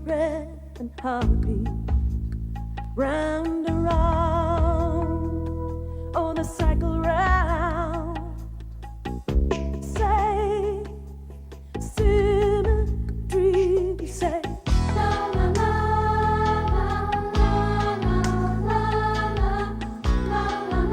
breath and heartbeat, round and round, oh, the cycle round. Say, symmetry, you say. La la la la la la la la la la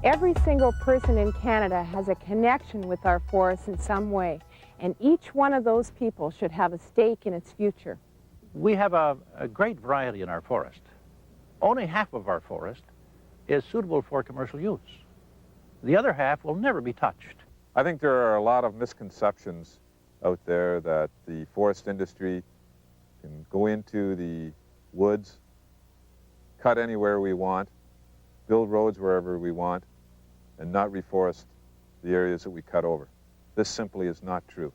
Every single person in Canada has a connection with our forests in some way, and each one of those people should have a stake in its future. We have a great variety in our forest. Only half of our forest is suitable for commercial use. The other half will never be touched. I think there are a lot of misconceptions out there that the forest industry can go into the woods, cut anywhere we want, build roads wherever we want, and not reforest the areas that we cut over. This simply is not true.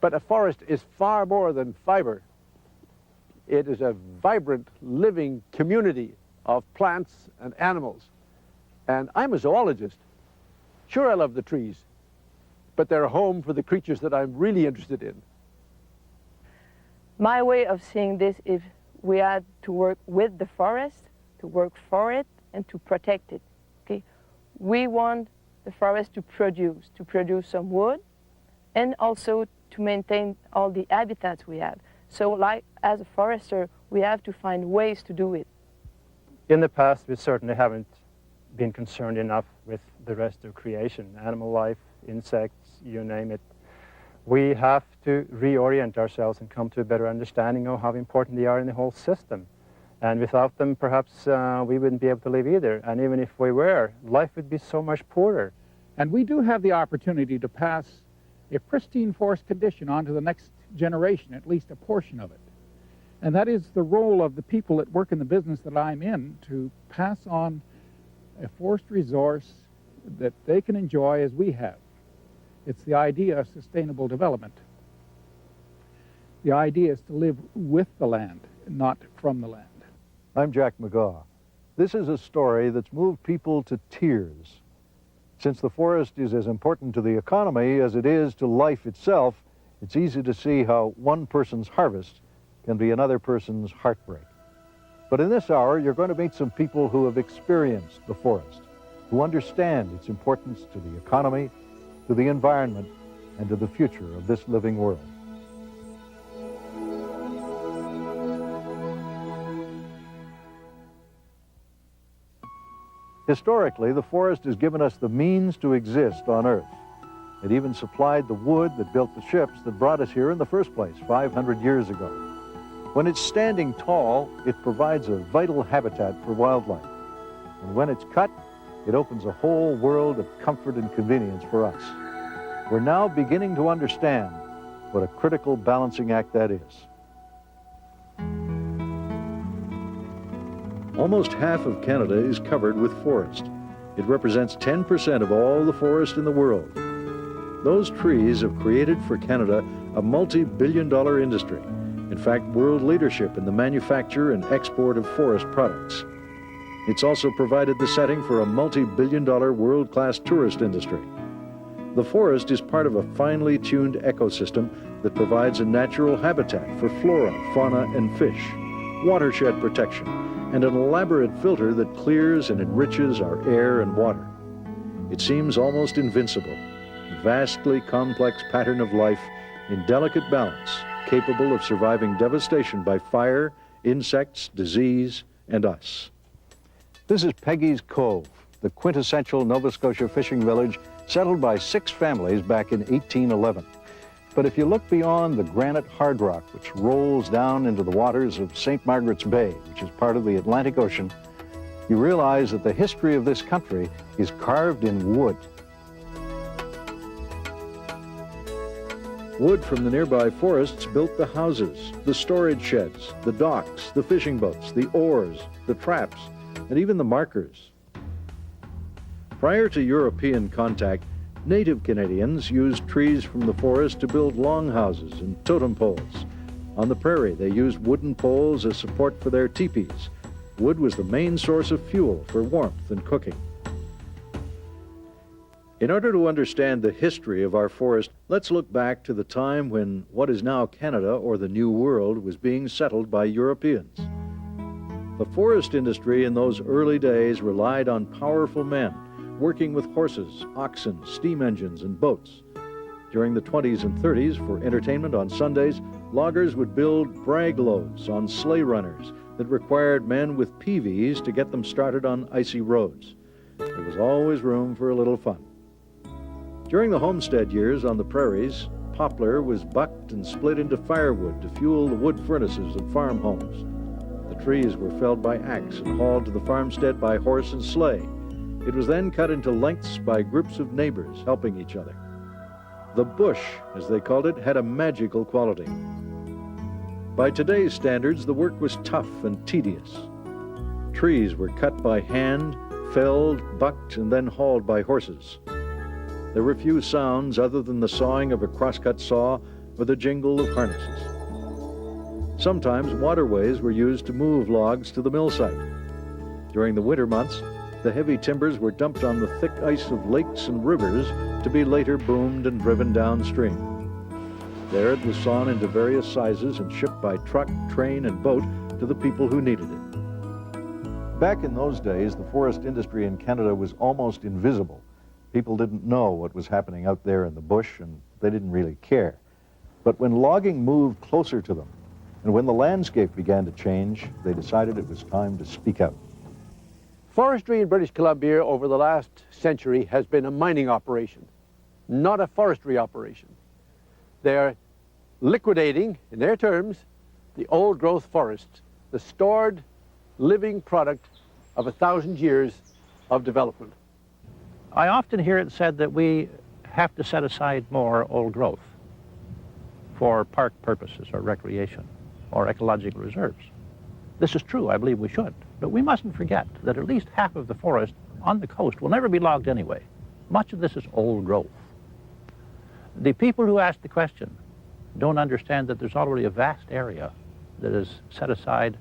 But a forest is far more than fiber. It is a vibrant, living community of plants and animals. And I'm a zoologist. Sure, I love the trees, but they're a home for the creatures that I'm really interested in. My way of seeing this is we have to work with the forest, to work for it, and to protect it. Okay? We want the forest to produce some wood, and also to maintain all the habitats we have. So like as a forester, we have to find ways to do it. In the past, we certainly haven't been concerned enough with the rest of creation, animal life, insects, you name it. We have to reorient ourselves and come to a better understanding of how important they are in the whole system. And without them, perhaps we wouldn't be able to live either. And even if we were, life would be so much poorer. And we do have the opportunity to pass a pristine forest condition on to the next generation, at least a portion of it. And that is the role of the people that work in the business that I'm in, to pass on a forest resource that they can enjoy as we have. It's the idea of sustainable development. The idea is to live with the land, not from the land. I'm Jack McGaw. This is a story that's moved people to tears. Since the forest is as important to the economy as it is to life itself, it's easy to see how one person's harvest can be another person's heartbreak. But in this hour, you're going to meet some people who have experienced the forest, who understand its importance to the economy, to the environment, and to the future of this living world. Historically, the forest has given us the means to exist on Earth. It even supplied the wood that built the ships that brought us here in the first place 500 years ago. When it's standing tall, it provides a vital habitat for wildlife. And when it's cut, it opens a whole world of comfort and convenience for us. We're now beginning to understand what a critical balancing act that is. Almost half of Canada is covered with forest. It represents 10% of all the forest in the world. Those trees have created for Canada a multi-billion-dollar industry. In fact, world leadership in the manufacture and export of forest products. It's also provided the setting for a multi-billion-dollar world-class tourist industry. The forest is part of a finely tuned ecosystem that provides a natural habitat for flora, fauna, and fish, watershed protection, and an elaborate filter that clears and enriches our air and water. It seems almost invincible, a vastly complex pattern of life in delicate balance, capable of surviving devastation by fire, insects, disease, and us. This is Peggy's Cove, the quintessential Nova Scotia fishing village settled by 6 families back in 1811. But if you look beyond the granite hard rock which rolls down into the waters of St. Margaret's Bay, which is part of the Atlantic Ocean, you realize that the history of this country is carved in wood. Wood from the nearby forests built the houses, the storage sheds, the docks, the fishing boats, the oars, the traps, and even the markers. Prior to European contact, Native Canadians used trees from the forest to build longhouses and totem poles. On the prairie, they used wooden poles as support for their teepees. Wood was the main source of fuel for warmth and cooking. In order to understand the history of our forest, let's look back to the time when what is now Canada, or the New World, was being settled by Europeans. The forest industry in those early days relied on powerful men, working with horses, oxen, steam engines, and boats. During the 20s and 30s, for entertainment on Sundays, loggers would build brag loads on sleigh runners that required men with PVs to get them started on icy roads. There was always room for a little fun. During the homestead years on the prairies, poplar was bucked and split into firewood to fuel the wood furnaces of farm homes. The trees were felled by axe and hauled to the farmstead by horse and sleigh. It was then cut into lengths by groups of neighbors helping each other. The bush, as they called it, had a magical quality. By today's standards, the work was tough and tedious. Trees were cut by hand, felled, bucked, and then hauled by horses. There were few sounds other than the sawing of a crosscut saw or the jingle of harnesses. Sometimes waterways were used to move logs to the mill site. During the winter months, the heavy timbers were dumped on the thick ice of lakes and rivers to be later boomed and driven downstream. There it was sawn into various sizes and shipped by truck, train, and boat to the people who needed it. Back in those days, the forest industry in Canada was almost invisible. People didn't know what was happening out there in the bush, and they didn't really care. But when logging moved closer to them, and when the landscape began to change, they decided it was time to speak out. Forestry in British Columbia over the last century has been a mining operation, not a forestry operation. They're liquidating, in their terms, the old growth forests, the stored living product of 1,000 years of development. I often hear it said that we have to set aside more old growth for park purposes or recreation or ecological reserves. This is true, I believe we should, but we mustn't forget that at least half of the forest on the coast will never be logged anyway. Much of this is old growth. The people who ask the question don't understand that there's already a vast area that is set aside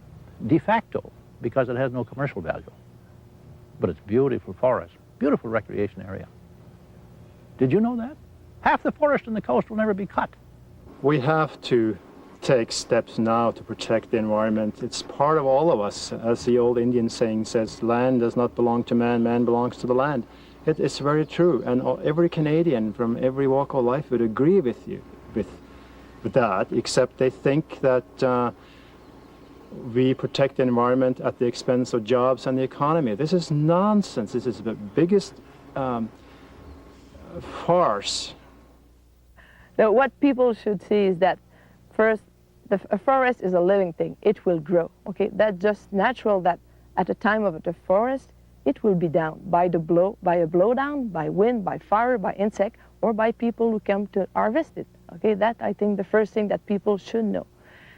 de facto because it has no commercial value. But it's beautiful forest, beautiful recreation area. Did you know that? Half the forest on the coast will never be cut. We have to take steps now to protect the environment. It's part of all of us. As the old Indian saying says, land does not belong to man, man belongs to the land. It's very true, and every Canadian from every walk of life would agree with you with that, except they think that we protect the environment at the expense of jobs and the economy. This is nonsense. This is the biggest farce. Now, what people should see is that first, a forest is a living thing. It will grow. Okay, that's just natural that at the time of the forest, it will be down by a blowdown, by wind, by fire, by insect, or by people who come to harvest it. Okay, that I think the first thing that people should know.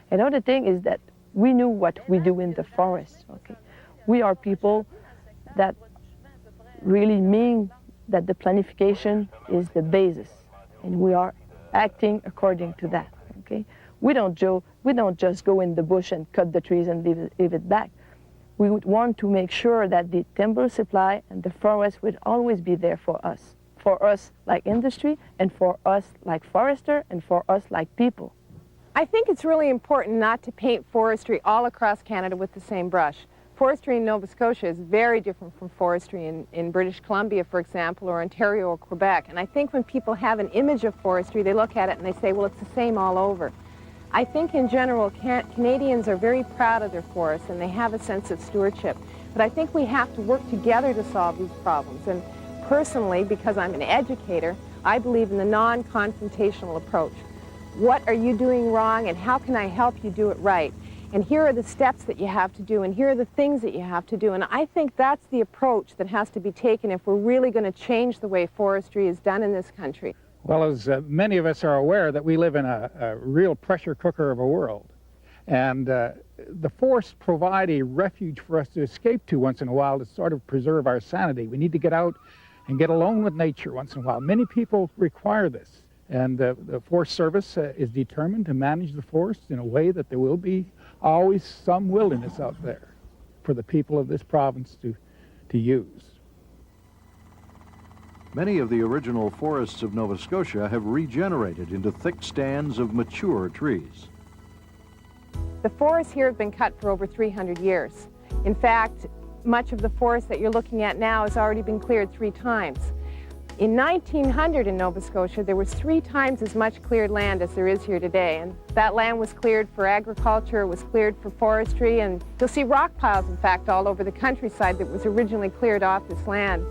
Another thing is that we knew what we do in the forest. Okay, we are people that really mean that the planification is the basis, and we are acting according to that. Okay, we don't just go in the bush and cut the trees and leave it back. We would want to make sure that the timber supply and the forest would always be there for us like industry, and for us like forester, and for us like people. I think it's really important not to paint forestry all across Canada with the same brush. Forestry in Nova Scotia is very different from forestry in British Columbia, for example, or Ontario or Quebec. And I think when people have an image of forestry, they look at it and they say, well, it's the same all over. I think in general, Canadians are very proud of their forests and they have a sense of stewardship. But I think we have to work together to solve these problems. And personally, because I'm an educator, I believe in the non-confrontational approach. What are you doing wrong and how can I help you do it right? And here are the steps that you have to do, and here are the things that you have to do. And I think that's the approach that has to be taken if we're really going to change the way forestry is done in this country. Well, as many of us are aware, that we live in a real pressure cooker of a world. And the forests provide a refuge for us to escape to once in a while to sort of preserve our sanity. We need to get out and get alone with nature once in a while. Many people require this, and the Forest Service is determined to manage the forests in a way that there will be always some wilderness out there for the people of this province to use. Many of the original forests of Nova Scotia have regenerated into thick stands of mature trees. The forests here have been cut for over 300 years. In fact, much of the forest that you're looking at now has already been cleared 3 times. In 1900 in Nova Scotia, there was 3 times as much cleared land as there is here today. And that land was cleared for agriculture, it was cleared for forestry, and you'll see rock piles, in fact, all over the countryside that was originally cleared off this land.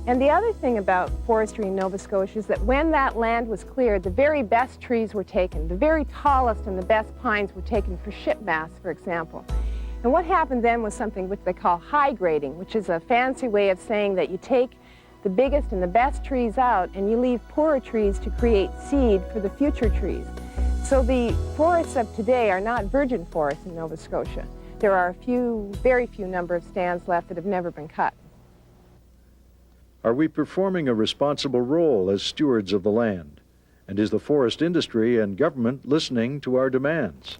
And the other thing about forestry in Nova Scotia is that when that land was cleared, the very best trees were taken. The very tallest and the best pines were taken for ship masts, for example. And what happened then was something which they call high grading, which is a fancy way of saying that you take the biggest and the best trees out and you leave poorer trees to create seed for the future trees. So the forests of today are not virgin forests in Nova Scotia. There are very few number of stands left that have never been cut. Are we performing a responsible role as stewards of the land? And is the forest industry and government listening to our demands?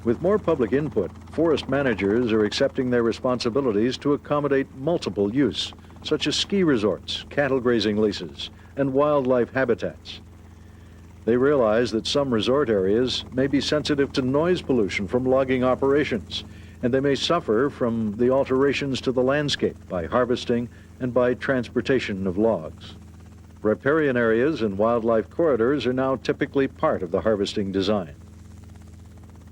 With more public input, forest managers are accepting their responsibilities to accommodate multiple use, such as ski resorts, cattle grazing leases, and wildlife habitats. They realize that some resort areas may be sensitive to noise pollution from logging operations, and they may suffer from the alterations to the landscape by harvesting and by transportation of logs. Riparian areas and wildlife corridors are now typically part of the harvesting design.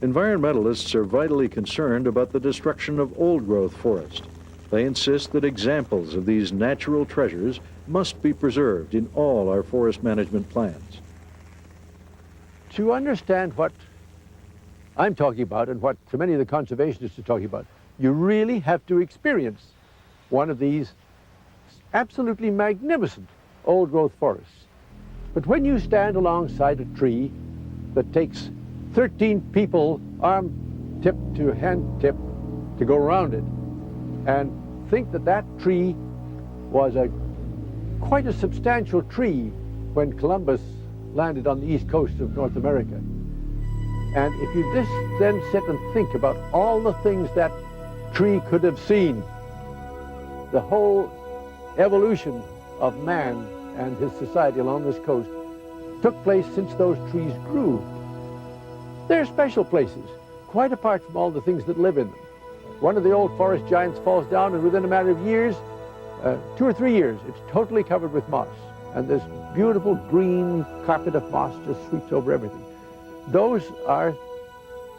Environmentalists are vitally concerned about the destruction of old-growth forest. They insist that examples of these natural treasures must be preserved in all our forest management plans. To understand what I'm talking about and what so many of the conservationists are talking about, you really have to experience one of these absolutely magnificent old-growth forests. But when you stand alongside a tree that takes 13 people, arm tip to hand tip, to go around it, and think that that tree was quite a substantial tree when Columbus landed on the east coast of North America. And if you just then sit and think about all the things that tree could have seen, the whole evolution of man and his society along this coast took place since those trees grew. They're special places, quite apart from all the things that live in them. One of the old forest giants falls down, and within a matter of years, 2 or 3 years, it's totally covered with moss. And this beautiful green carpet of moss just sweeps over everything. Those are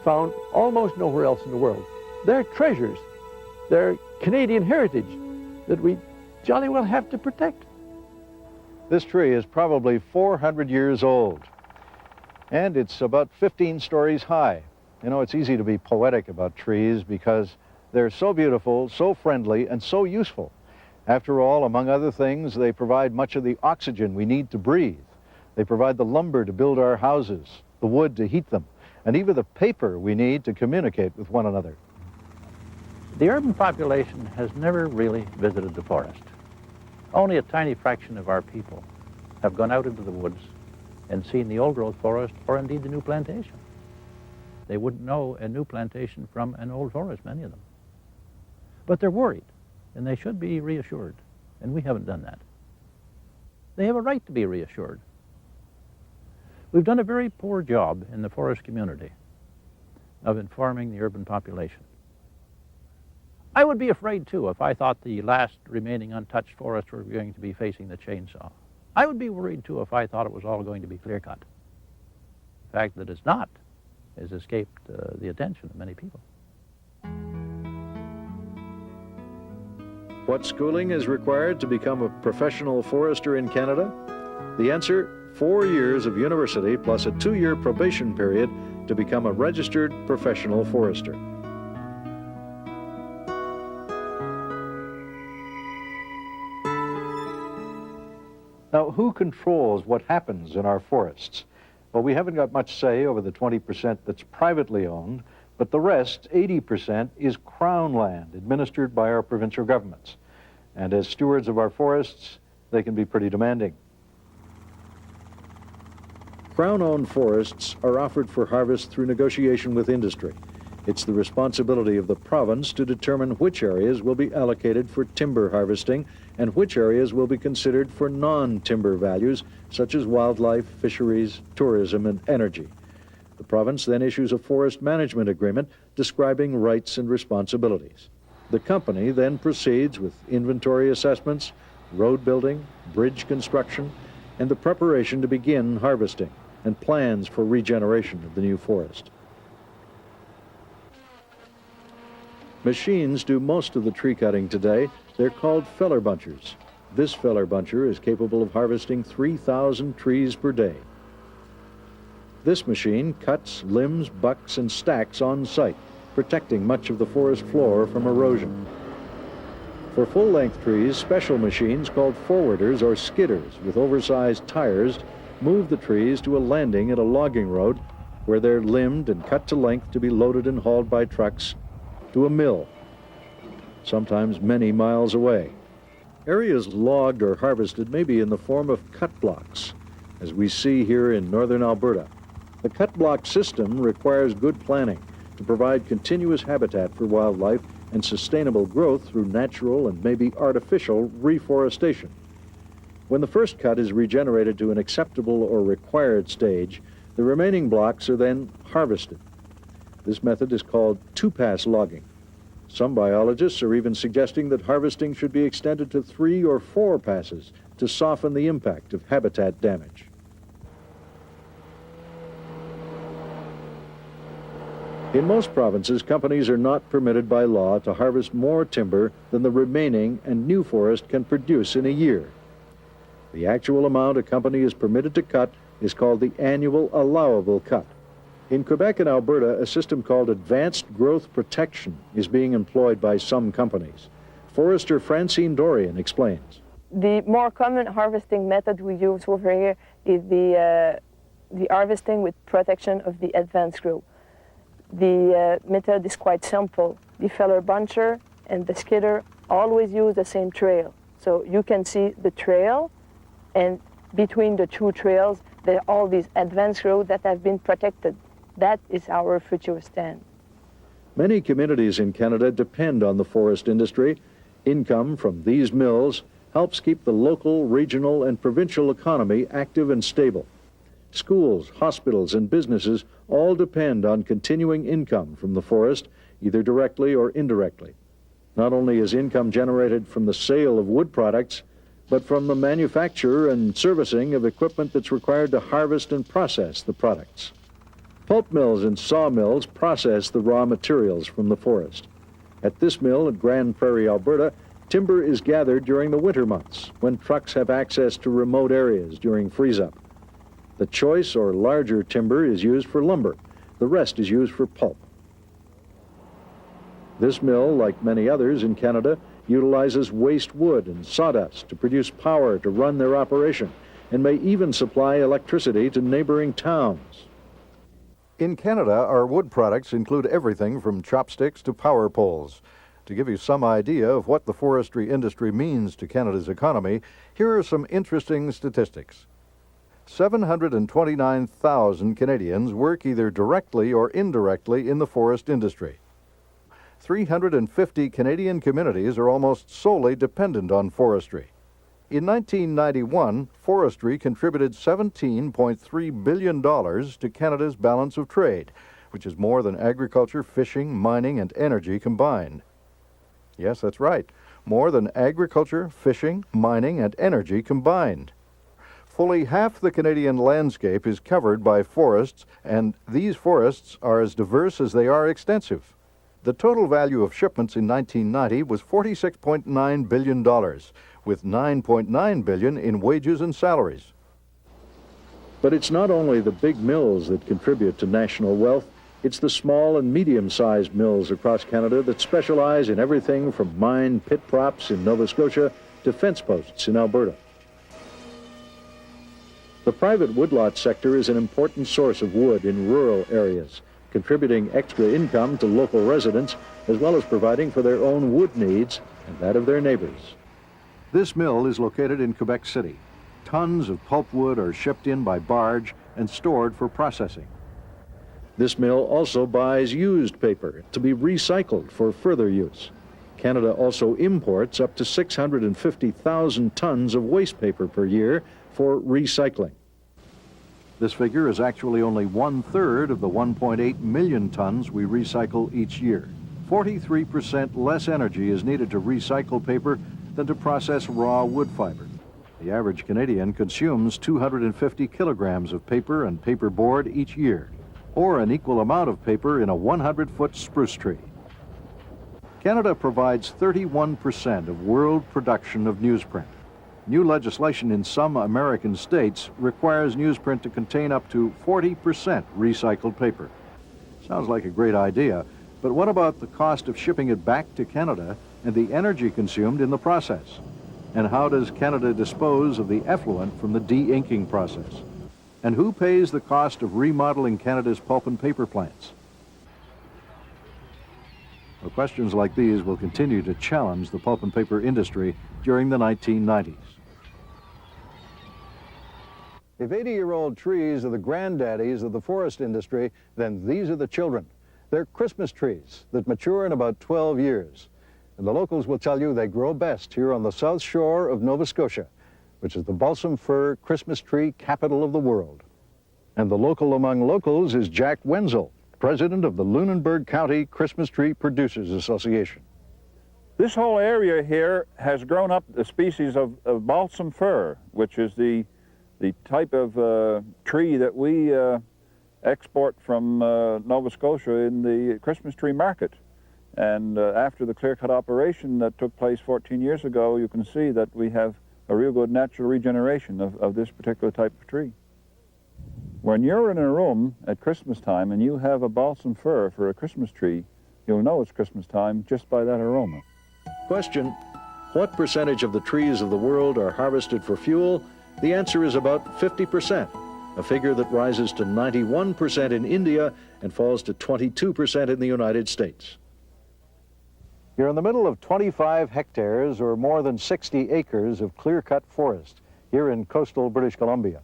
found almost nowhere else in the world. They're treasures. They're Canadian heritage that we jolly well have to protect. This tree is probably 400 years old, and it's about 15 stories high. You know, it's easy to be poetic about trees because they're so beautiful, so friendly, and so useful. After all, among other things, they provide much of the oxygen we need to breathe. They provide the lumber to build our houses, the wood to heat them, and even the paper we need to communicate with one another. The urban population has never really visited the forest. Only a tiny fraction of our people have gone out into the woods and seen the old-growth forest or indeed the new plantation. They wouldn't know a new plantation from an old forest, many of them. But they're worried, and they should be reassured, and we haven't done that. They have a right to be reassured. We've done a very poor job in the forest community of informing the urban population. I would be afraid, too, if I thought the last remaining untouched forests were going to be facing the chainsaw. I would be worried, too, if I thought it was all going to be clear-cut. The fact that it's not has escaped the attention of many people. What schooling is required to become a professional forester in Canada? The answer, 4 years of university plus a 2-year probation period to become a registered professional forester. Now, who controls what happens in our forests? Well, we haven't got much say over the 20% that's privately owned, but the rest, 80%, is Crown land administered by our provincial governments. And as stewards of our forests, they can be pretty demanding. Crown-owned forests are offered for harvest through negotiation with industry. It's the responsibility of the province to determine which areas will be allocated for timber harvesting and which areas will be considered for non-timber values, such as wildlife, fisheries, tourism, and energy. The province then issues a forest management agreement describing rights and responsibilities. The company then proceeds with inventory assessments, road building, bridge construction, and the preparation to begin harvesting and plans for regeneration of the new forest. Machines do most of the tree cutting today. They're called feller bunchers. This feller buncher is capable of harvesting 3,000 trees per day. This machine cuts, limbs, bucks, and stacks on site, protecting much of the forest floor from erosion. For full-length trees, special machines called forwarders or skidders with oversized tires move the trees to a landing at a logging road where they're limbed and cut to length to be loaded and hauled by trucks to a mill, sometimes many miles away. Areas logged or harvested may be in the form of cut blocks, as we see here in northern Alberta. The cut block system requires good planning to provide continuous habitat for wildlife and sustainable growth through natural and maybe artificial reforestation. When the first cut is regenerated to an acceptable or required stage, the remaining blocks are then harvested. This method is called two-pass logging. Some biologists are even suggesting that harvesting should be extended to 3 or 4 passes to soften the impact of habitat damage. In most provinces, companies are not permitted by law to harvest more timber than the remaining and new forest can produce in a year. The actual amount a company is permitted to cut is called the annual allowable cut. In Quebec and Alberta, a system called advanced growth protection is being employed by some companies. Forester Francine Dorian explains. The more common harvesting method we use over here is the harvesting with protection of the advanced growth. The method is quite simple. The feller buncher and the skidder always use the same trail. So you can see the trail, and between the two trails, there are all these advanced growth that have been protected. That is our future stand. Many communities in Canada depend on the forest industry. Income from these mills helps keep the local, regional, and provincial economy active and stable. Schools, hospitals, and businesses all depend on continuing income from the forest, either directly or indirectly. Not only is income generated from the sale of wood products, but from the manufacture and servicing of equipment that's required to harvest and process the products. Pulp mills and sawmills process the raw materials from the forest. At this mill at Grand Prairie, Alberta, timber is gathered during the winter months, when trucks have access to remote areas during freeze-up. The choice or larger timber is used for lumber. The rest is used for pulp. This mill, like many others in Canada, utilizes waste wood and sawdust to produce power to run their operation, and may even supply electricity to neighboring towns. In Canada, our wood products include everything from chopsticks to power poles. To give you some idea of what the forestry industry means to Canada's economy, here are some interesting statistics. 729,000 Canadians work either directly or indirectly in the forest industry. 350 Canadian communities are almost solely dependent on forestry. In 1991, forestry contributed $17.3 billion to Canada's balance of trade, which is more than agriculture, fishing, mining, and energy combined. Yes, that's right, more than agriculture, fishing, mining, and energy combined. Fully half the Canadian landscape is covered by forests, and these forests are as diverse as they are extensive. The total value of shipments in 1990 was $46.9 billion, with $9.9 billion in wages and salaries. But it's not only the big mills that contribute to national wealth, it's the small and medium-sized mills across Canada that specialize in everything from mine pit props in Nova Scotia to fence posts in Alberta. The private woodlot sector is an important source of wood in rural areas, contributing extra income to local residents, as well as providing for their own wood needs and that of their neighbors. This mill is located in Quebec City. Tons of pulpwood are shipped in by barge and stored for processing. This mill also buys used paper to be recycled for further use. Canada also imports up to 650,000 tons of waste paper per year for recycling. This figure is actually only 1/3 of the 1.8 million tons we recycle each year. 43% less energy is needed to recycle paper than to process raw wood fiber. The average Canadian consumes 250 kilograms of paper and paper board each year, or an equal amount of paper in a 100-foot spruce tree. Canada provides 31% of world production of newsprint. New legislation in some American states requires newsprint to contain up to 40% recycled paper. Sounds like a great idea, but what about the cost of shipping it back to Canada and the energy consumed in the process? And how does Canada dispose of the effluent from the de-inking process? And who pays the cost of remodeling Canada's pulp and paper plants? Well, questions like these will continue to challenge the pulp and paper industry during the 1990s. If 80-year-old trees are the granddaddies of the forest industry, then these are the children. They're Christmas trees that mature in about 12 years. And the locals will tell you they grow best here on the south shore of Nova Scotia, which is the balsam fir Christmas tree capital of the world. And the local among locals is Jack Wenzel, president of the Lunenburg County Christmas Tree Producers Association. This whole area here has grown up the species of balsam fir, which is the type of tree that we export from Nova Scotia in the Christmas tree market. And after the clear-cut operation that took place 14 years ago, you can see that we have a real good natural regeneration of this particular type of tree. When you're in a room at Christmas time and you have a balsam fir for a Christmas tree, you'll know it's Christmas time just by that aroma. Question: what percentage of the trees of the world are harvested for fuel? The answer is about 50%, a figure that rises to 91% in India and falls to 22% in the United States. You're in the middle of 25 hectares or more than 60 acres of clear-cut forest here in coastal British Columbia.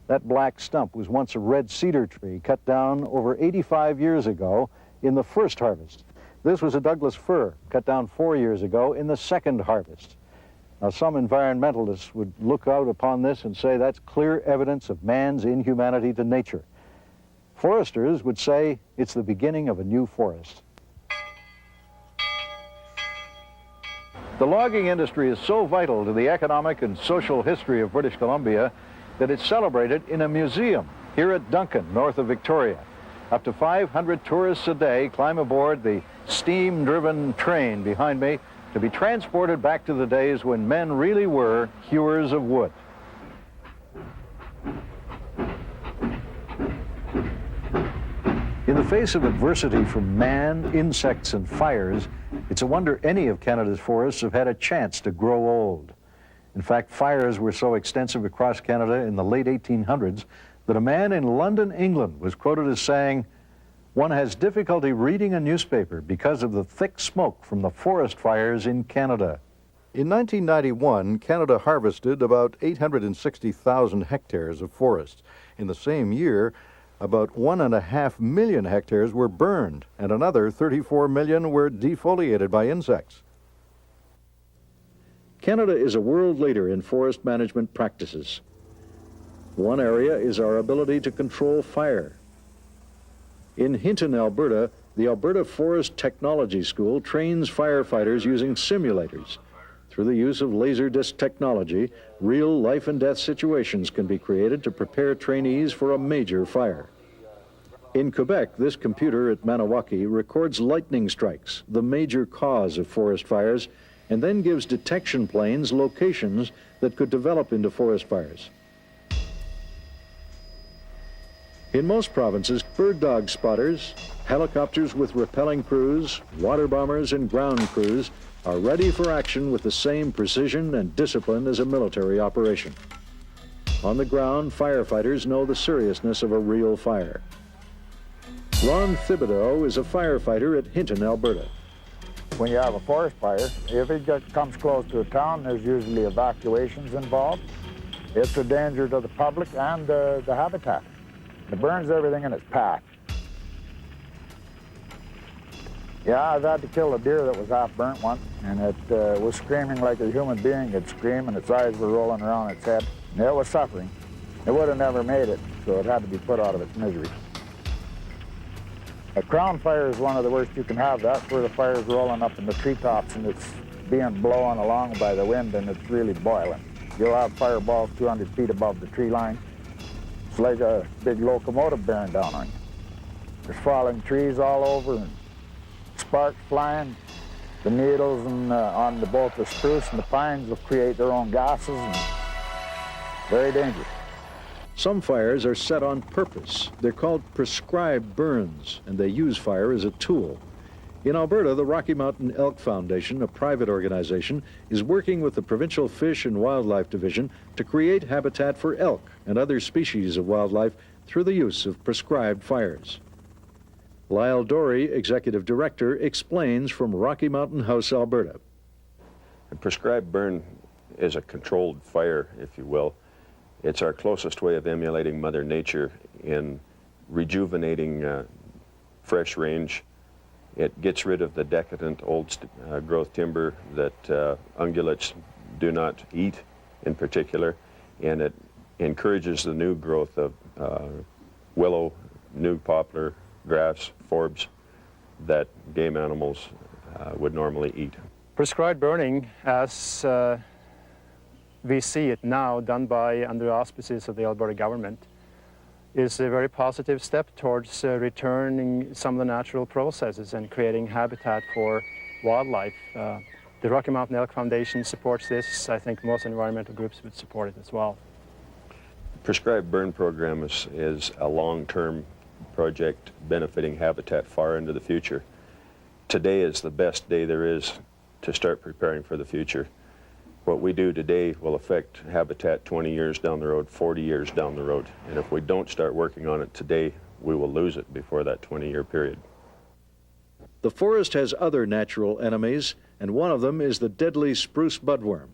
That black stump was once a red cedar tree cut down over 85 years ago in the first harvest. This was a Douglas fir cut down 4 years ago in the second harvest. Now, some environmentalists would look out upon this and say that's clear evidence of man's inhumanity to nature. Foresters would say it's the beginning of a new forest. The logging industry is so vital to the economic and social history of British Columbia that it's celebrated in a museum here at Duncan, north of Victoria. Up to 500 tourists a day climb aboard the steam-driven train behind me to be transported back to the days when men really were hewers of wood. In the face of adversity from man, insects, and fires, it's a wonder any of Canada's forests have had a chance to grow old. In fact, fires were so extensive across Canada in the late 1800s that a man in London, England, was quoted as saying, "One has difficulty reading a newspaper because of the thick smoke from the forest fires in Canada." In 1991, Canada harvested about 860,000 hectares of forest. In the same year, about 1.5 million hectares were burned, and another 34 million were defoliated by insects. Canada is a world leader in forest management practices. One area is our ability to control fire. In Hinton, Alberta, the Alberta Forest Technology School trains firefighters using simulators. Through the use of laser disc technology, real life and death situations can be created to prepare trainees for a major fire. In Quebec, this computer at Maniwaki records lightning strikes, the major cause of forest fires, and then gives detection planes locations that could develop into forest fires. In most provinces, bird dog spotters, helicopters with rappelling crews, water bombers, and ground crews are ready for action with the same precision and discipline as a military operation. On the ground, firefighters know the seriousness of a real fire. Ron Thibodeau is a firefighter at Hinton, Alberta. when you have a forest fire, if it comes close to a town, there's usually evacuations involved. It's a danger to the public and the habitat. It burns everything in its path. Yeah, I've had to kill a deer that was half burnt once, and it was screaming like a human being would scream, and its eyes were rolling around its head. And it was suffering. It would have never made it, so it had to be put out of its misery. A crown fire is one of the worst you can have. That's where the fire's rolling up in the treetops, and it's being blown along by the wind, and it's really boiling. You'll have fireballs 200 feet above the tree line. It's like a big locomotive bearing down on you. There's falling trees all over, and sparks flying. The needles and on both the spruce and the pines will create their own gases, and very dangerous. Some fires are set on purpose. They're called prescribed burns, and they use fire as a tool. In Alberta, the Rocky Mountain Elk Foundation, a private organization, is working with the Provincial Fish and Wildlife Division to create habitat for elk and other species of wildlife through the use of prescribed fires. Lyle Dorey, Executive Director, explains from Rocky Mountain House, Alberta. A prescribed burn is a controlled fire, if you will. It's our closest way of emulating Mother Nature in rejuvenating fresh range. It gets rid of the decadent old growth timber that ungulates do not eat in particular, and it encourages the new growth of willow, new poplar, grass, forbs that game animals would normally eat. Prescribed burning, as we see it now, done by under the auspices of the Alberta government, is a very positive step towards returning some of the natural processes and creating habitat for wildlife. The Rocky Mountain Elk Foundation supports this. I think most environmental groups would support it as well. Prescribed burn program is a long-term project benefiting habitat far into the future. Today is the best day there is to start preparing for the future. What we do today will affect habitat 20 years down the road, 40 years down the road. And if we don't start working on it today, we will lose it before that 20-year period. The forest has other natural enemies, and one of them is the deadly spruce budworm.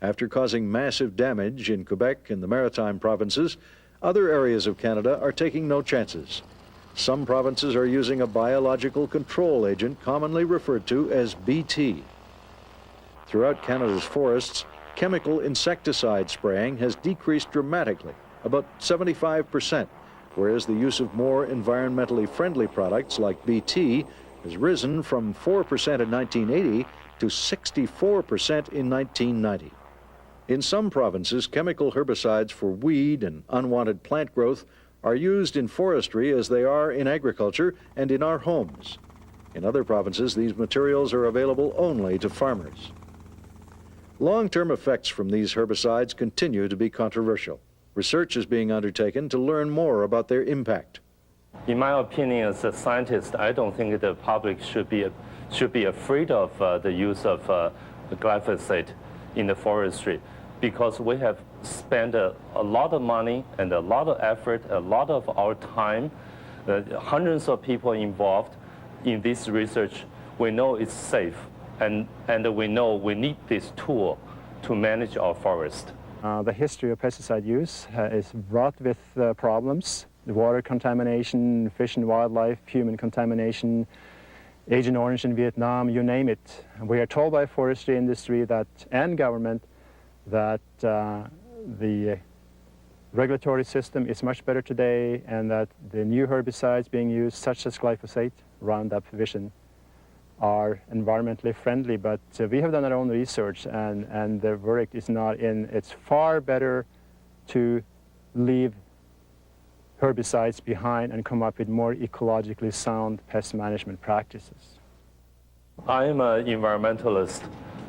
After causing massive damage in Quebec and the Maritime provinces, other areas of Canada are taking no chances. Some provinces are using a biological control agent commonly referred to as BT. Throughout Canada's forests, chemical insecticide spraying has decreased dramatically, about 75%, whereas the use of more environmentally friendly products like BT has risen from 4% in 1980 to 64% in 1990. In some provinces, chemical herbicides for weed and unwanted plant growth are used in forestry as they are in agriculture and in our homes. In other provinces, these materials are available only to farmers. Long-term effects from these herbicides continue to be controversial. Research is being undertaken to learn more about their impact. In my opinion, as a scientist, I don't think the public should be afraid of the use of glyphosate in the forestry, because we have spent a lot of money and a lot of effort, a lot of our time, hundreds of people involved in this research. We know it's safe, and we know we need this tool to manage our forest. The history of pesticide use is wrought with problems. The water contamination, fish and wildlife, human contamination, Agent Orange in Vietnam, you name it. We are told by forestry industry that, and government that the regulatory system is much better today, and that the new herbicides being used, such as glyphosate, Roundup, Vision, are environmentally friendly. But we have done our own research, and the verdict is not in. It's far better to leave herbicides behind and come up with more ecologically sound pest management practices. I'm an environmentalist.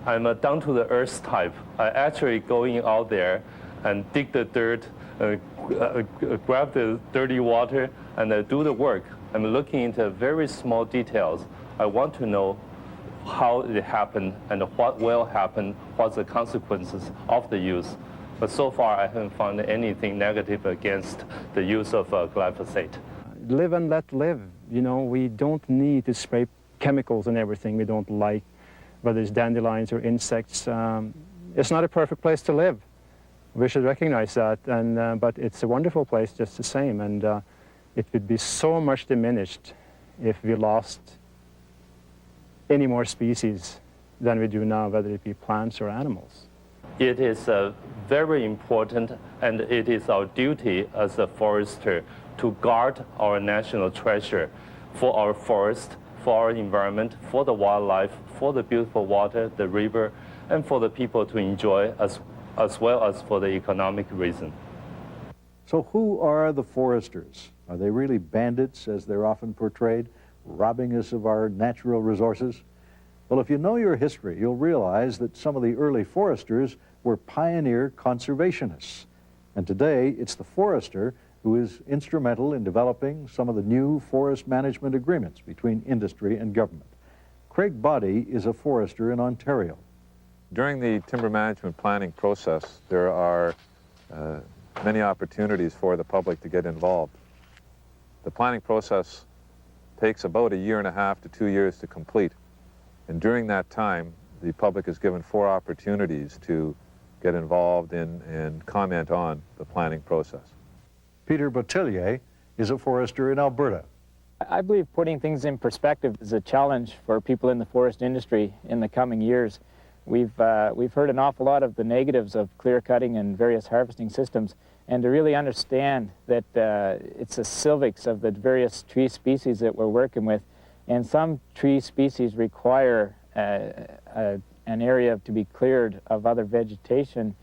I'm a down-to-the-earth type. I actually going out there and dig the dirt, grab the dirty water, and do the work. I'm looking into very small details. I want to know how it happened and what will happen, what's the consequences of the use. But so far, I haven't found anything negative against the use of glyphosate. Live and let live. You know, we don't need to spray chemicals and everything we don't like, whether it's dandelions or insects. It's not a perfect place to live. We should recognize that, but it's a wonderful place just the same, and it would be so much diminished if we lost any more species than we do now, whether it be plants or animals. It is very important, and it is our duty as a forester to guard our national treasure for our forest, for our environment, for the wildlife, for the beautiful water, the river, and for the people to enjoy as well as for the economic reason. So who are the foresters? Are they really bandits, as they're often portrayed, robbing us of our natural resources? Well, if you know your history, you'll realize that some of the early foresters were pioneer conservationists. And today, it's the forester who is instrumental in developing some of the new forest management agreements between industry and government. Craig Boddy is a forester in Ontario. During the timber management planning process, there are many opportunities for the public to get involved. The planning process takes about 1.5 years to 2 years to complete. And during that time, the public is given 4 opportunities to get involved in and comment on the planning process. Peter Botelier is a forester in Alberta. I believe putting things in perspective is a challenge for people in the forest industry in the coming years. We've heard an awful lot of the negatives of clear cutting and various harvesting systems, and to really understand that it's a silvics of the various tree species that we're working with, and some tree species require an area to be cleared of other vegetation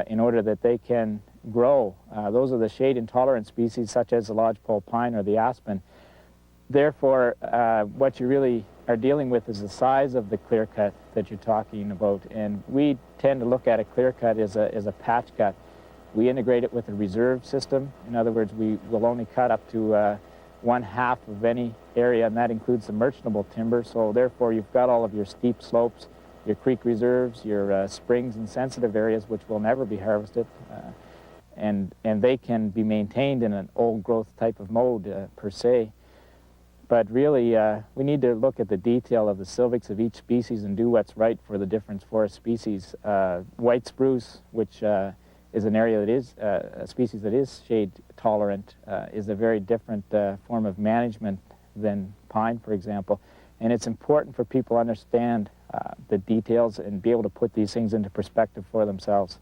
in order that they can grow. Those are the shade-intolerant species such as the lodgepole pine or the aspen. Therefore, what you really are dealing with is the size of the clear cut that you're talking about, and we tend to look at a clear cut as a patch cut. We integrate it with a reserve system. In other words, we will only cut up to 1/2 of any area, and that includes the merchantable timber. So therefore, you've got all of your steep slopes, your creek reserves, your springs and sensitive areas, which will never be harvested, and they can be maintained in an old growth type of mode per se. But really, we need to look at the detail of the silvics of each species and do what's right for the different forest species. White spruce, which is an area that is a species that is shade tolerant, is a very different form of management than pine, for example. And it's important for people to understand the details and be able to put these things into perspective for themselves.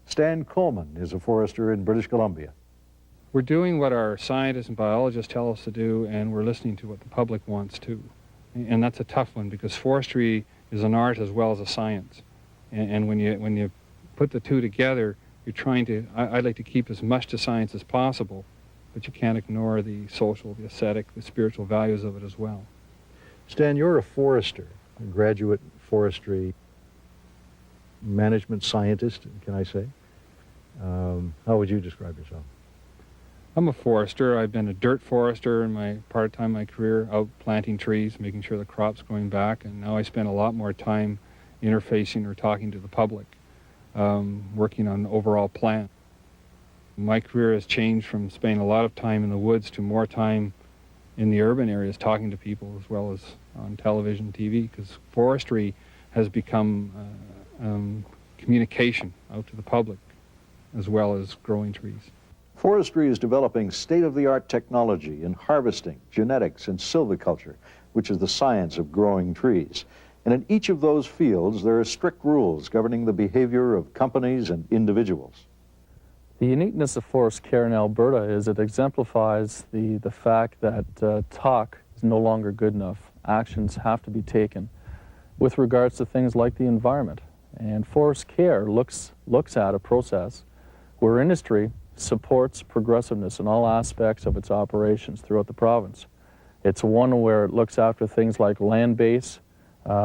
Stan Coleman is a forester in British Columbia. We're doing what our scientists and biologists tell us to do, and we're listening to what the public wants too. And that's a tough one, because forestry is an art as well as a science. And when you put the two together, you're trying to, I'd like to keep as much to science as possible, but you can't ignore the social, the aesthetic, the spiritual values of it as well. Stan, you're a forester, a graduate forestry management scientist, can I say? How would you describe yourself? I'm a forester. I've been a dirt forester in my part-time in my career, out planting trees, making sure the crop's going back, and now I spend a lot more time interfacing or talking to the public, working on the overall plan. My career has changed from spending a lot of time in the woods to more time in the urban areas talking to people as well as on television, TV, because forestry has become communication out to the public as well as growing trees. Forestry is developing state-of-the-art technology in harvesting, genetics, and silviculture, which is the science of growing trees. And in each of those fields, there are strict rules governing the behavior of companies and individuals. The uniqueness of forest care in Alberta is it exemplifies the fact that talk is no longer good enough. Actions have to be taken with regards to things like the environment. And forest care looks at a process where industry supports progressiveness in all aspects of its operations throughout the province. It's one where it looks after things like land base,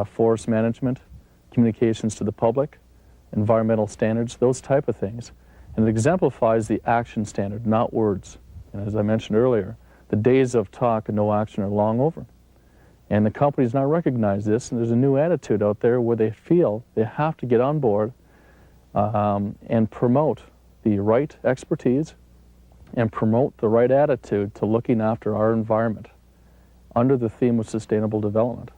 forest management, communications to the public, environmental standards, those type of things. And it exemplifies the action standard, not words. And as I mentioned earlier, the days of talk and no action are long over. And the companies now recognize this, and there's a new attitude out there where they feel they have to get on board and promote the right expertise and promote the right attitude to looking after our environment. under the theme of sustainable development.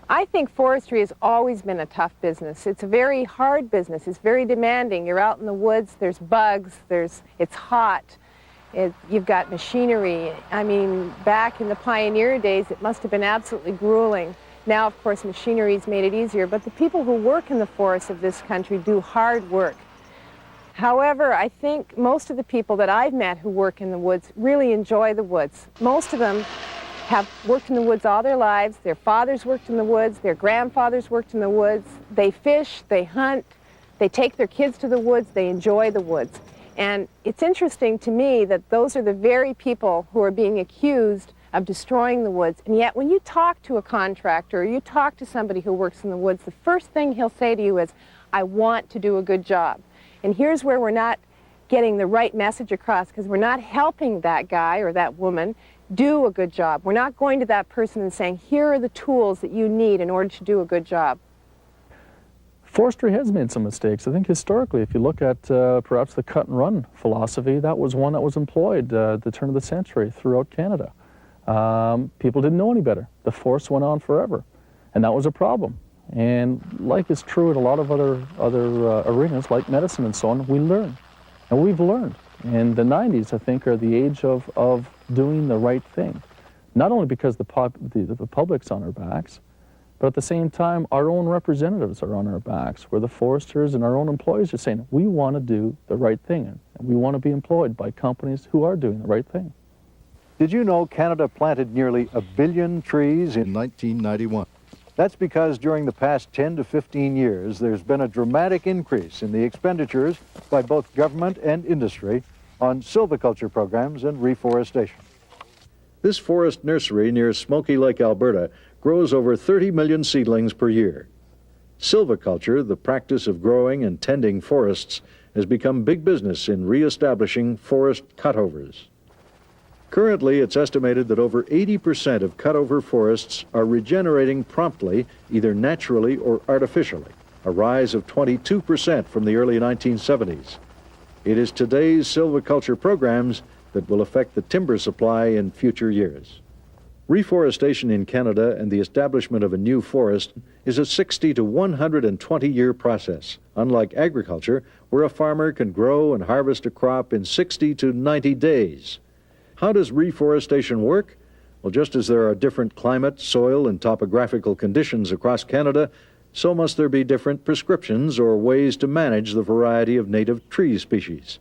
I think forestry has always been a tough business. It's a very hard business. It's very demanding. You're out in the woods, there's bugs, it's hot, you've got machinery. I mean, back in the pioneer days, it must have been absolutely grueling. Now, of course, machinery's made it easier, but the people who work in the forests of this country do hard work. However, I think most of the people that I've met who work in the woods really enjoy the woods. Most of them have worked in the woods all their lives. Their fathers worked in the woods, their grandfathers worked in the woods. They fish, they hunt, they take their kids to the woods, they enjoy the woods. And it's interesting to me that those are the very people who are being accused of destroying the woods. And yet when you talk to a contractor or you talk to somebody who works in the woods, the first thing he'll say to you is, I want to do a good job. And here's where we're not getting the right message across, because we're not helping that guy or that woman do a good job. We're not going to that person and saying, here are the tools that you need in order to do a good job. Forestry has made some mistakes. I think historically, if you look at perhaps the cut and run philosophy, that was one that was employed at the turn of the century throughout Canada. People didn't know any better. The forest went on forever, and that was a problem. And like is true in a lot of other arenas, like medicine and so on, we learn. And we've learned. And the 90s, I think, are the age of doing the right thing. Not only because the public's on our backs, but at the same time, our own representatives are on our backs, where the foresters and our own employees are saying, we want to do the right thing, and we want to be employed by companies who are doing the right thing. Did you know Canada planted nearly 1 billion trees in 1991? That's because during the past 10 to 15 years, there's been a dramatic increase in the expenditures by both government and industry on silviculture programs and reforestation. This forest nursery near Smoky Lake, Alberta, grows over 30 million seedlings per year. Silviculture, the practice of growing and tending forests, has become big business in re-establishing forest cutovers. Currently, it's estimated that over 80% of cutover forests are regenerating promptly, either naturally or artificially, a rise of 22% from the early 1970s. It is today's silviculture programs that will affect the timber supply in future years. Reforestation in Canada and the establishment of a new forest is a 60 to 120-year process, unlike agriculture, where a farmer can grow and harvest a crop in 60 to 90 days. How does reforestation work? Well, just as there are different climate, soil, and topographical conditions across Canada, so must there be different prescriptions or ways to manage the variety of native tree species.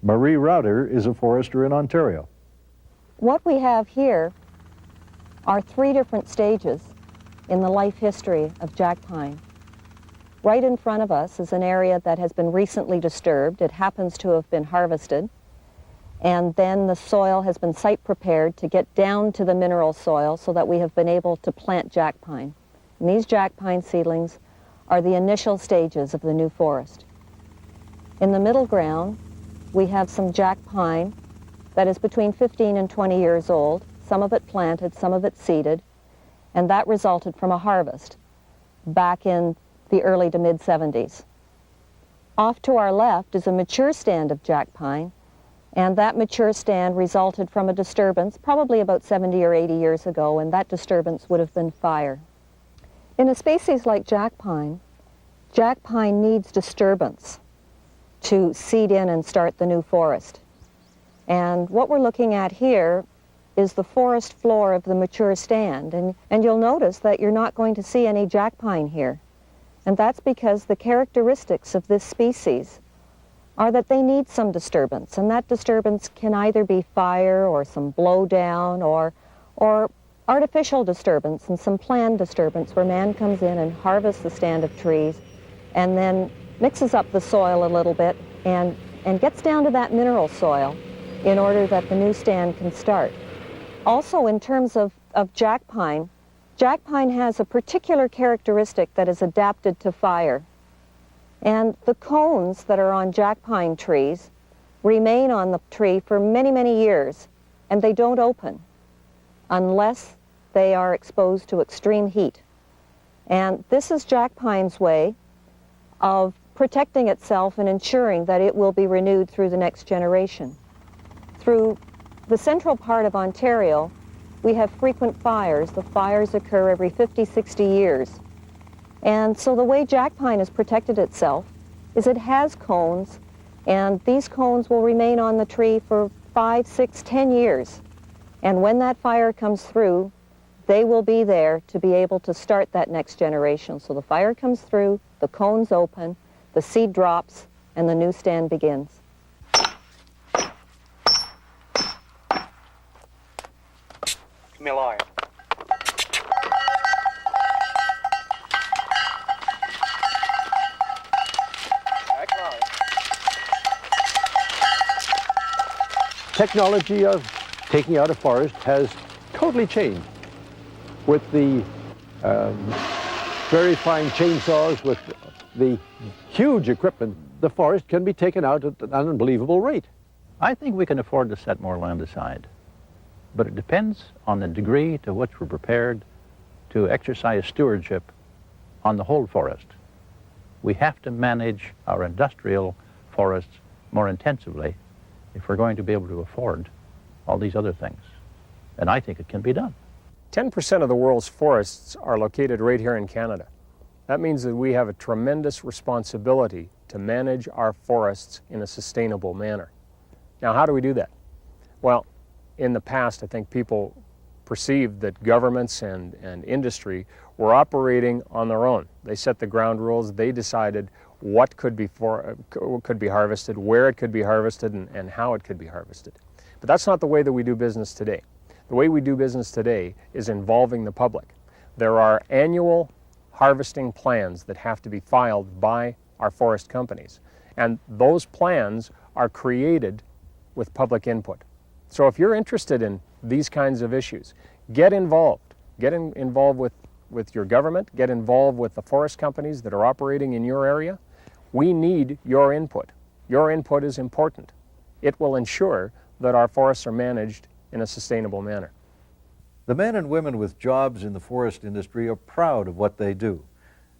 Marie Rauter is a forester in Ontario. What we have here are 3 different stages in the life history of jack pine. Right in front of us is an area that has been recently disturbed. It happens to have been harvested. And then the soil has been site prepared to get down to the mineral soil so that we have been able to plant jack pine. And these jack pine seedlings are the initial stages of the new forest. In the middle ground, we have some jack pine that is between 15 and 20 years old, some of it planted, some of it seeded, and that resulted from a harvest back in the early to mid-70s. Off to our left is a mature stand of jack pine, and that mature stand resulted from a disturbance probably about 70 or 80 years ago, and that disturbance would have been fire. In a species like jack pine needs disturbance to seed in and start the new forest. And what we're looking at here is the forest floor of the mature stand, and you'll notice that you're not going to see any jack pine here. And that's because the characteristics of this species are that they need some disturbance, and that disturbance can either be fire or some blowdown or artificial disturbance and some planned disturbance where man comes in and harvests the stand of trees and then mixes up the soil a little bit and gets down to that mineral soil in order that the new stand can start. Also, in terms of jack pine has a particular characteristic that is adapted to fire. And the cones that are on jack pine trees remain on the tree for many, many years, and they don't open unless they are exposed to extreme heat. And this is jack pine's way of protecting itself and ensuring that it will be renewed through the next generation. Through the central part of Ontario, we have frequent fires. The fires occur every 50, 60 years. And so the way jack pine has protected itself is it has cones, and these cones will remain on the tree for 5, 6, 10 years. And when that fire comes through, they will be there to be able to start that next generation. So the fire comes through, the cones open, the seed drops, and the new stand begins. Give me a line. Technology of taking out a forest has totally changed. With the very fine chainsaws, with the huge equipment, the forest can be taken out at an unbelievable rate. I think we can afford to set more land aside, but it depends on the degree to which we're prepared to exercise stewardship on the whole forest. We have to manage our industrial forests more intensively if we're going to be able to afford all these other things. And I think it can be done. 10% of the world's forests are located right here in Canada. That means that we have a tremendous responsibility to manage our forests in a sustainable manner. Now, how do we do that? Well, in the past, I think people perceived that governments and industry were operating on their own. They set the ground rules, they decided what could be harvested, where it could be harvested, and how it could be harvested. But that's not the way that we do business today. The way we do business today is involving the public. There are annual harvesting plans that have to be filed by our forest companies, and those plans are created with public input. So if you're interested in these kinds of issues, get involved. Get involved with your government, get involved with the forest companies that are operating in your area. We need your input. Your input is important. It will ensure that our forests are managed in a sustainable manner. The men and women with jobs in the forest industry are proud of what they do.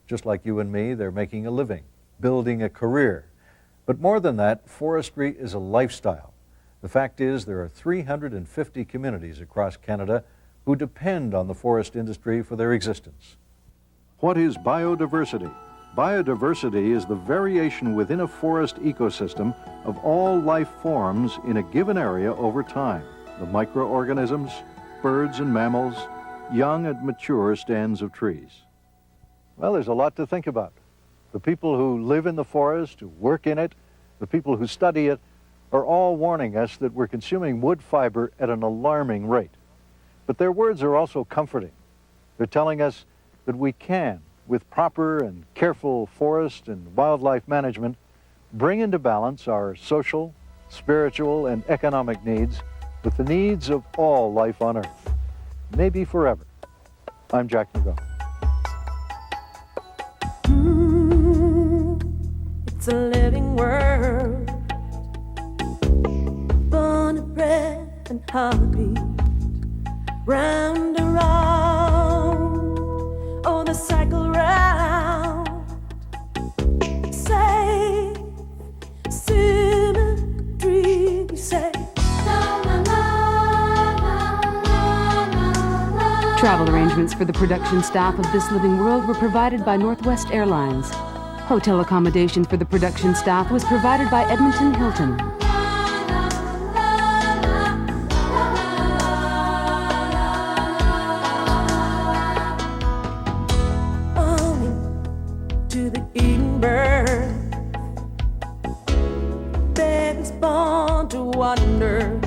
Just like you and me, they're making a living, building a career. But more than that, forestry is a lifestyle. The fact is, there are 350 communities across Canada who depend on the forest industry for their existence. What is biodiversity? Biodiversity is the variation within a forest ecosystem of all life forms in a given area over time. The microorganisms, birds and mammals, young and mature stands of trees. Well, there's a lot to think about. The people who live in the forest, who work in it, the people who study it, are all warning us that we're consuming wood fiber at an alarming rate. But their words are also comforting. They're telling us that we can, with proper and careful forest and wildlife management, bring into balance our social, spiritual, and economic needs with the needs of all life on Earth, maybe forever. I'm Jack McGraw. It's a living world, born and bred and heartbeat, round and round, oh, the cycle round, safe symmetry, we say. Travel arrangements for the production staff of This Living World were provided by Northwest Airlines. Hotel accommodation for the production staff was provided by Edmonton Hilton. To the eating bird, baby's born to wonder.